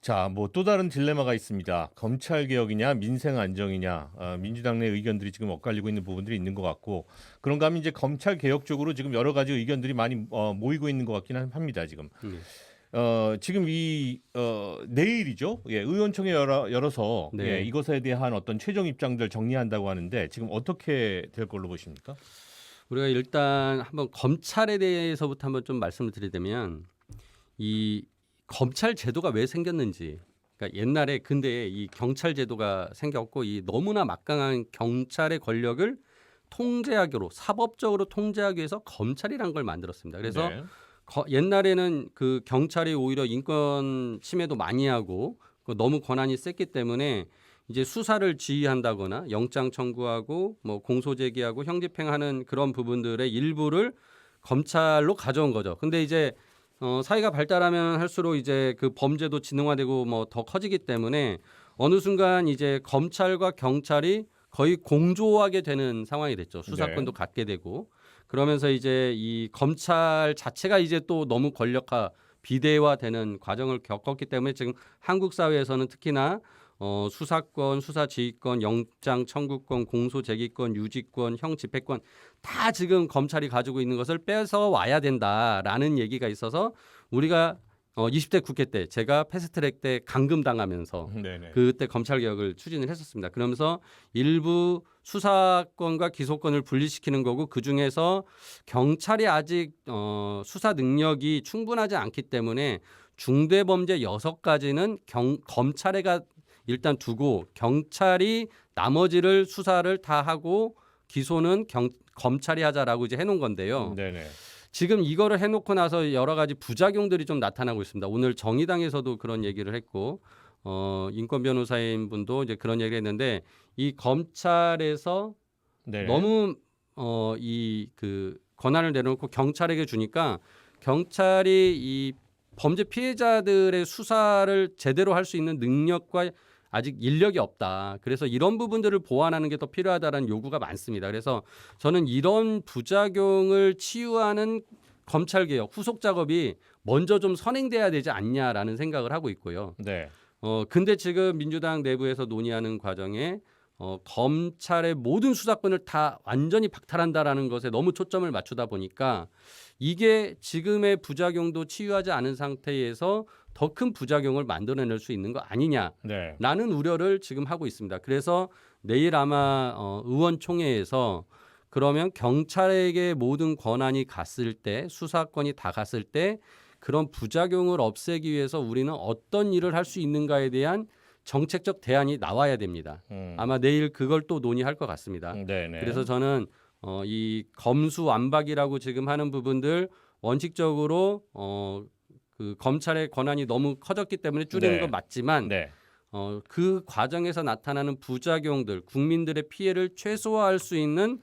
자, 뭐 또 다른 딜레마가 있습니다. 검찰 개혁이냐, 민생 안정이냐, 민주당 내 의견들이 지금 엇갈리고 있는 부분들이 있는 것 같고, 그런가 하면 이제 검찰 개혁 쪽으로 지금 여러 가지 의견들이 많이 모이고 있는 것 같기는 합니다. 지금. 지금 내일이죠. 예, 의원총회 열어서 네. 예, 이것에 대한 어떤 최종 입장들 정리한다고 하는데 지금 어떻게 될 걸로 보십니까? 우리가 일단 한번 검찰에 대해서부터 한번 좀 말씀을 드리자면 이 검찰 제도가 왜 생겼는지, 그러니까 옛날에 근데 이 경찰 제도가 생겼고 이 너무나 막강한 경찰의 권력을 통제하기로 사법적으로 통제하기 위해서 검찰이란 걸 만들었습니다. 그래서 네. 옛날에는 그 경찰이 오히려 인권 침해도 많이 하고 너무 권한이 셌기 때문에 이제 수사를 지휘한다거나 영장 청구하고 뭐 공소 제기하고 형 집행하는 그런 부분들의 일부를 검찰로 가져온 거죠. 근데 이제 사회가 발달하면 할수록 이제 그 범죄도 지능화되고 뭐 더 커지기 때문에 어느 순간 이제 검찰과 경찰이 거의 공조하게 되는 상황이 됐죠. 수사권도 갖게 되고 그러면서 이제 이 검찰 자체가 이제 또 너무 권력화 비대화되는 과정을 겪었기 때문에 지금 한국 사회에서는 특히나 수사권, 수사지휘권, 영장 청구권, 공소제기권, 유지권, 형 집행권 다 지금 검찰이 가지고 있는 것을 뺏어 와야 된다라는 얘기가 있어서 우리가 20대 국회 때 제가 패스트트랙 때 감금당하면서 네네. 그때 검찰 개혁을 추진을 했었습니다. 그러면서 일부 수사권과 기소권을 분리시키는 거고 그중에서 경찰이 아직 수사 능력이 충분하지 않기 때문에 중대범죄 6가지는 검찰에가 일단 두고 경찰이 나머지를 수사를 다 하고 기소는 검찰이 하자라고 이제 해놓은 건데요. 네네. 지금 이거를 해놓고 나서 여러 가지 부작용들이 좀 나타나고 있습니다. 오늘 정의당에서도 그런 얘기를 했고 인권 변호사인 분도 이제 그런 얘기를 했는데 이 검찰에서 네네. 너무 이 그 권한을 내려놓고 경찰에게 주니까 경찰이 이 범죄 피해자들의 수사를 제대로 할 수 있는 능력과 아직 인력이 없다. 그래서 이런 부분들을 보완하는 게 더 필요하다는 요구가 많습니다. 그래서 저는 이런 부작용을 치유하는 검찰 개혁 후속 작업이 먼저 좀 선행돼야 되지 않냐라는 생각을 하고 있고요. 네. 근데 지금 민주당 내부에서 논의하는 과정에 검찰의 모든 수사권을 다 완전히 박탈한다라는 것에 너무 초점을 맞추다 보니까 이게 지금의 부작용도 치유하지 않은 상태에서 더 큰 부작용을 만들어낼 수 있는 거 아니냐라는 네. 우려를 지금 하고 있습니다. 그래서 내일 아마 의원총회에서 그러면 경찰에게 모든 권한이 갔을 때 수사권이 다 갔을 때 그런 부작용을 없애기 위해서 우리는 어떤 일을 할 수 있는가에 대한 정책적 대안이 나와야 됩니다. 아마 내일 그걸 또 논의할 것 같습니다. 네네. 그래서 저는 이 검수완박이라고 지금 하는 부분들 원칙적으로 그 검찰의 권한이 너무 커졌기 때문에 줄이는 네. 건 맞지만 네. 그 과정에서 나타나는 부작용들, 국민들의 피해를 최소화할 수 있는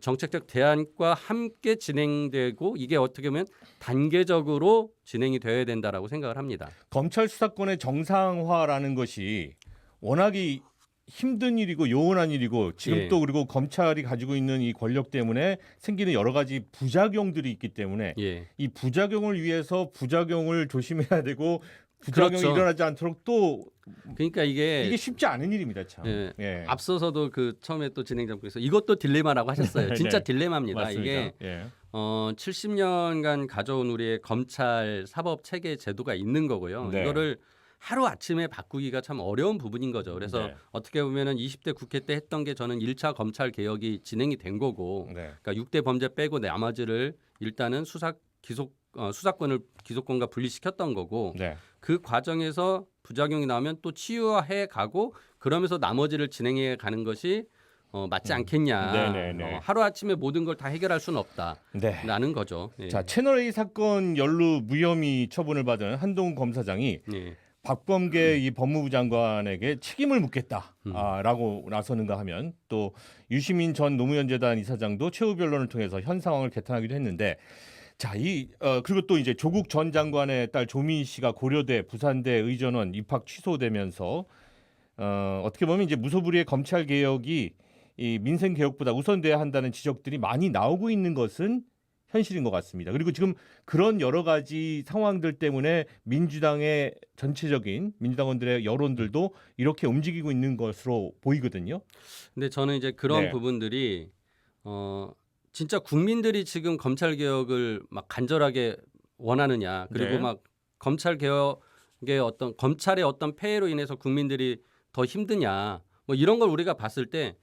정책적 대안과 함께 진행되고 이게 어떻게 보면 단계적으로 진행이 되어야 된다라고 생각을 합니다. 검찰 수사권의 정상화라는 것이 워낙이 힘든 일이고 요원한 일이고 지금 예. 또 그리고 검찰이 가지고 있는 이 권력 때문에 생기는 여러 가지 부작용들이 있기 때문에 예. 이 부작용을 위해서 부작용을 조심해야 되고 부작용이 그렇죠. 일어나지 않도록 또 그러니까 이게 쉽지 않은 일입니다, 참. 예. 예. 앞서서도 그 처음에 또 진행자분께서 이것도 딜레마라고 하셨어요. 진짜 네. 딜레마입니다. 맞습니다. 이게 예. 70년간 가져온 우리의 검찰 사법 체계 제도가 있는 거고요. 네. 이거를 하루 아침에 바꾸기가 참 어려운 부분인 거죠. 그래서 네. 어떻게 보면은 20대 국회 때 했던 게 저는 1차 검찰 개혁이 진행이 된 거고, 네. 그러니까 6대 범죄 빼고 나머지를 일단은 수사권을 기소권과 분리시켰던 거고, 네. 그 과정에서 부작용이 나오면 또 치유해 가고 그러면서 나머지를 진행해 가는 것이 맞지 않겠냐. 네네네. 하루 아침에 모든 걸 다 해결할 수는 없다라는 네. 거죠. 예. 자, 채널A 사건 연루 무혐의 처분을 받은 한동훈 검사장이 예. 박범계 이 법무부 장관에게 책임을 묻겠다라고 나서는가 하면 또 유시민 전 노무현재단 이사장도 최후 변론을 통해서 현 상황을 개탄하기도 했는데 자, 그리고 또 이제 조국 전 장관의 딸 조민 씨가 고려대 부산대 의전원 입학 취소되면서 어떻게 보면 이제 무소불위의 검찰 개혁이 이 민생 개혁보다 우선돼야 한다는 지적들이 많이 나오고 있는 것은 현실인 것 같습니다. 그리고 지금 그런 여러 가지 상황들 때문에 민주당의 전체적인 민주당원들의 여론들도 이렇게 움직이고 있는 것으로 보이거든요. 근데 저는 이제 그런 네. 부분들이 진짜 국민들이 지금 검찰 개혁을 막 간절하게 원하느냐, 그리고 네. 막 검찰 개혁의 어떤 검찰의 어떤 폐해로 인해서 국민들이 더 힘드냐, 뭐 이런 걸 우리가 봤을 때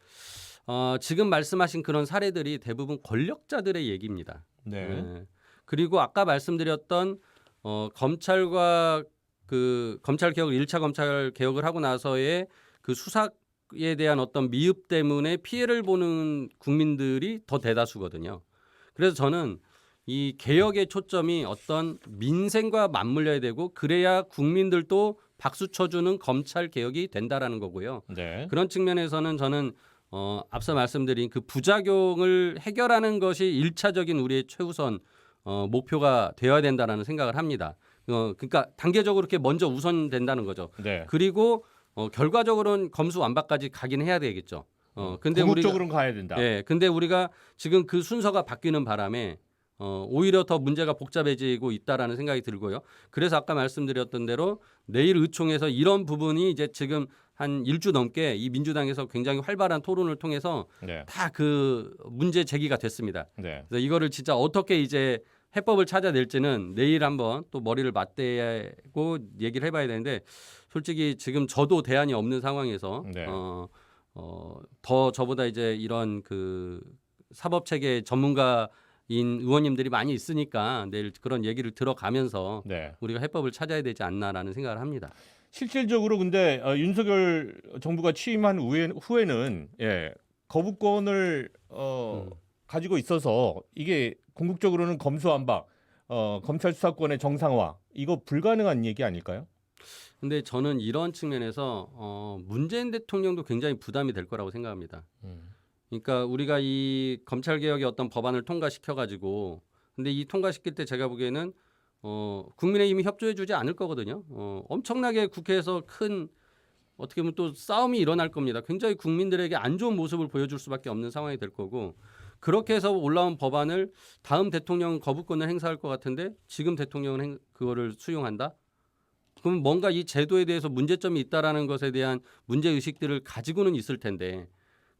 지금 말씀하신 그런 사례들이 대부분 권력자들의 얘기입니다. 네. 예. 그리고 아까 말씀드렸던 검찰과 그 검찰 개혁 1차 검찰 개혁을 하고 나서의 그 수사에 대한 어떤 미흡 때문에 피해를 보는 국민들이 더 대다수거든요. 그래서 저는 이 개혁의 초점이 어떤 민생과 맞물려야 되고 그래야 국민들도 박수 쳐주는 검찰 개혁이 된다라는 거고요. 네. 그런 측면에서는 저는 앞서 말씀드린 그 부작용을 해결하는 것이 1차적인 우리의 최우선 목표가 되어야 된다라는 생각을 합니다. 그러니까 단계적으로 이렇게 먼저 우선된다는 거죠. 네. 그리고 결과적으로는 검수완박까지 가긴 해야 되겠죠. 근데 궁극적으로는 가야 된다. 예, 근데 우리가 지금 그 순서가 바뀌는 바람에 오히려 더 문제가 복잡해지고 있다라는 생각이 들고요. 그래서 아까 말씀드렸던 대로 내일 의총에서 이런 부분이 이제 지금 한 일주 넘게 이 민주당에서 굉장히 활발한 토론을 통해서 네. 다 그 문제 제기가 됐습니다. 네. 그래서 이거를 진짜 어떻게 이제 해법을 찾아낼지는 내일 한번 또 머리를 맞대고 얘기를 해봐야 되는데 솔직히 지금 저도 대안이 없는 상황에서 네. 더 저보다 이제 이런 그 사법 체계 전문가인 의원님들이 많이 있으니까 내일 그런 얘기를 들어가면서 네. 우리가 해법을 찾아야 되지 않나라는 생각을 합니다. 실질적으로 근데 윤석열 정부가 취임한 후에는 거부권을 가지고 있어서 이게 궁극적으로는 검수완박, 검찰 수사권의 정상화 이거 불가능한 얘기 아닐까요? 근데 저는 이런 측면에서 문재인 대통령도 굉장히 부담이 될 거라고 생각합니다. 그러니까 우리가 이 검찰 개혁의 어떤 법안을 통과시켜 가지고 근데 이 통과시킬 때 제가 보기에는 국민의힘이 협조해 주지 않을 거거든요. 엄청나게 국회에서 큰 어떻게 보면 또 싸움이 일어날 겁니다. 굉장히 국민들에게 안 좋은 모습을 보여줄 수밖에 없는 상황이 될 거고 그렇게 해서 올라온 법안을 다음 대통령은 거부권을 행사할 것 같은데 지금 대통령은 그거를 수용한다? 그럼 뭔가 이 제도에 대해서 문제점이 있다라는 것에 대한 문제 의식들을 가지고는 있을 텐데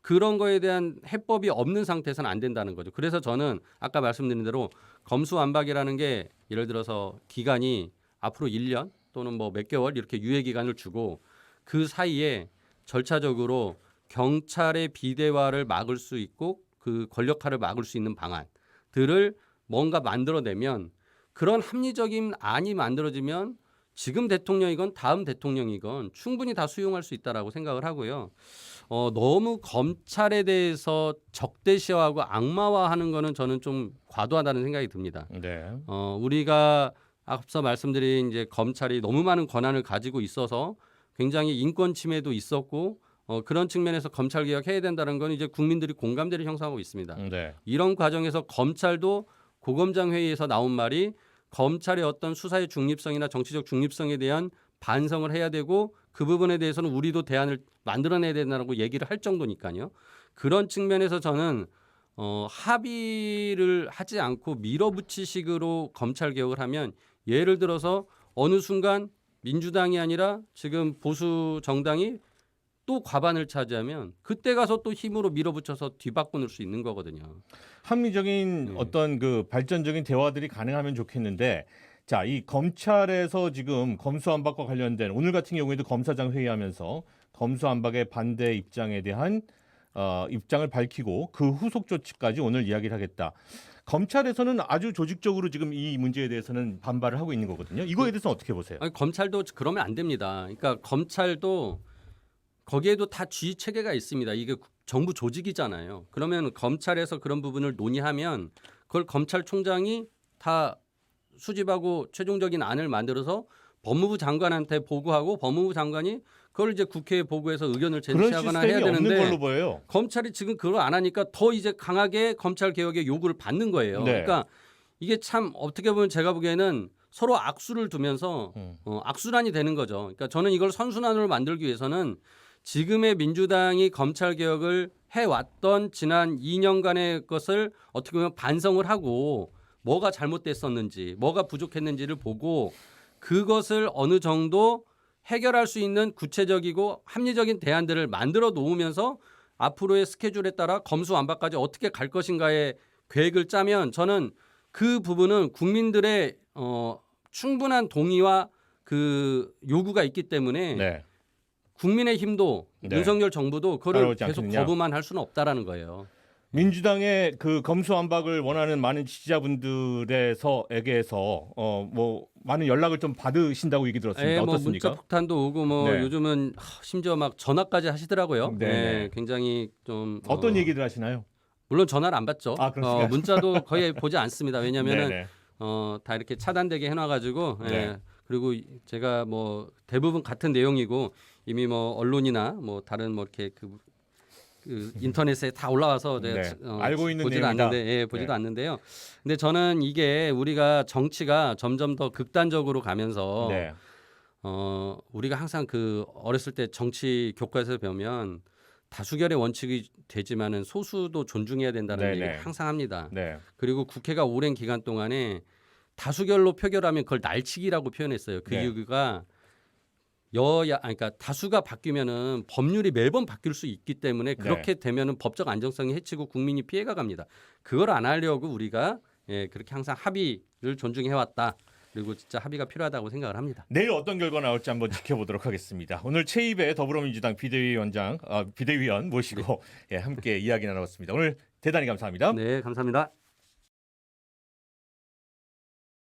그런 거에 대한 해법이 없는 상태에서는 안 된다는 거죠. 그래서 저는 아까 말씀드린 대로 검수완박이라는 게 예를 들어서 기간이 앞으로 1년 또는 뭐 몇 개월 이렇게 유예 기간을 주고 그 사이에 절차적으로 경찰의 비대화를 막을 수 있고 그 권력화를 막을 수 있는 방안들을 뭔가 만들어내면 그런 합리적인 안이 만들어지면 지금 대통령이건 다음 대통령이건 충분히 다 수용할 수 있다라고 생각을 하고요. 너무 검찰에 대해서 적대시하고 악마화하는 거는 저는 좀 과도하다는 생각이 듭니다. 네. 우리가 앞서 말씀드린 이제 검찰이 너무 많은 권한을 가지고 있어서 굉장히 인권 침해도 있었고 그런 측면에서 검찰 개혁해야 된다는 건 이제 국민들이 공감대를 형성하고 있습니다. 네. 이런 과정에서 검찰도 고검장 회의에서 나온 말이 검찰의 어떤 수사의 중립성이나 정치적 중립성에 대한 반성을 해야 되고 그 부분에 대해서는 우리도 대안을 만들어내야 된다고 얘기를 할 정도니까요. 그런 측면에서 저는 합의를 하지 않고 밀어붙이식으로 검찰 개혁을 하면 예를 들어서 어느 순간 민주당이 아니라 지금 보수 정당이 또 과반을 차지하면 그때 가서 또 힘으로 밀어붙여서 뒤바꿔놓을 수 있는 거거든요. 합리적인 어떤 그 발전적인 대화들이 가능하면 좋겠는데 자, 이 검찰에서 지금 검수완박과 관련된 오늘 같은 경우에도 검사장 회의하면서 검수완박의 반대 입장에 대한 입장을 밝히고 그 후속 조치까지 오늘 이야기를 하겠다. 검찰에서는 아주 조직적으로 지금 이 문제에 대해서는 반발을 하고 있는 거거든요. 이거에 대해서 어떻게 보세요? 아니, 검찰도 그러면 안 됩니다. 그러니까 검찰도 거기에도 다 지휘 체계가 있습니다. 이게 정부 조직이잖아요. 그러면 검찰에서 그런 부분을 논의하면 그걸 검찰총장이 다 수집하고 최종적인 안을 만들어서 법무부 장관한테 보고하고 법무부 장관이 그걸 이제 국회에 보고해서 의견을 제시하거나 해야 없는 되는데 걸로 보여요. 검찰이 지금 그걸 안 하니까 더 이제 강하게 검찰 개혁의 요구를 받는 거예요. 네. 그러니까 이게 참 어떻게 보면 제가 보기에는 서로 악수를 두면서 악순환이 되는 거죠. 그러니까 저는 이걸 선순환으로 만들기 위해서는 지금의 민주당이 검찰 개혁을 해왔던 지난 2년간의 것을 어떻게 보면 반성을 하고 뭐가 잘못됐었는지, 뭐가 부족했는지를 보고 그것을 어느 정도 해결할 수 있는 구체적이고 합리적인 대안들을 만들어 놓으면서 앞으로의 스케줄에 따라 검수완박까지 어떻게 갈 것인가의 계획을 짜면 저는 그 부분은 국민들의 충분한 동의와 그 요구가 있기 때문에 네. 국민의힘도 네. 윤석열 정부도 그거를 따라오지 계속 않겠느냐. 거부만 할 수는 없다라는 거예요. 민주당의 그 검수완박을 원하는 많은 지지자분들에게서 뭐 많은 연락을 좀 받으신다고 얘기 들었습니다. 뭐 어떻습니까? 문자 폭탄도 오고 뭐 네. 요즘은 심지어 막 전화까지 하시더라고요. 네, 네. 굉장히 좀 어떤 얘기들 하시나요? 물론 전화를 안 받죠. 아, 그렇습니까? 문자도 거의 보지 않습니다. 왜냐하면은 네네. 다 이렇게 차단되게 해놔가지고 네. 그리고 제가 뭐 대부분 같은 내용이고 이미 뭐 언론이나 뭐 다른 뭐 이렇게 그 인터넷에 다 올라와서 네. 제가 알고 있는 보지도 내용이다. 않는데 보지도 네. 않는데요. 근데 저는 이게 우리가 정치가 점점 더 극단적으로 가면서 네. 우리가 항상 그 어렸을 때 정치 교과에서 배우면 다수결의 원칙이 되지만은 소수도 존중해야 된다는 네네. 얘기를 항상 합니다. 네. 그리고 국회가 오랜 기간 동안에 다수결로 표결하면 그걸 날치기라고 표현했어요. 그 네. 이유가 그러니까 다수가 바뀌면은 법률이 매번 바뀔 수 있기 때문에 그렇게 되면은 법적 안정성이 해치고 국민이 피해가 갑니다. 그걸 안 하려고 우리가 그렇게 항상 합의를 존중해 왔다. 그리고 진짜 합의가 필요하다고 생각을 합니다. 내일 어떤 결과 나올지 한번 지켜보도록 하겠습니다. 오늘 최입의 더불어민주당 비대위원 모시고 함께 이야기 나눠봤습니다. 오늘 대단히 감사합니다. 네, 감사합니다.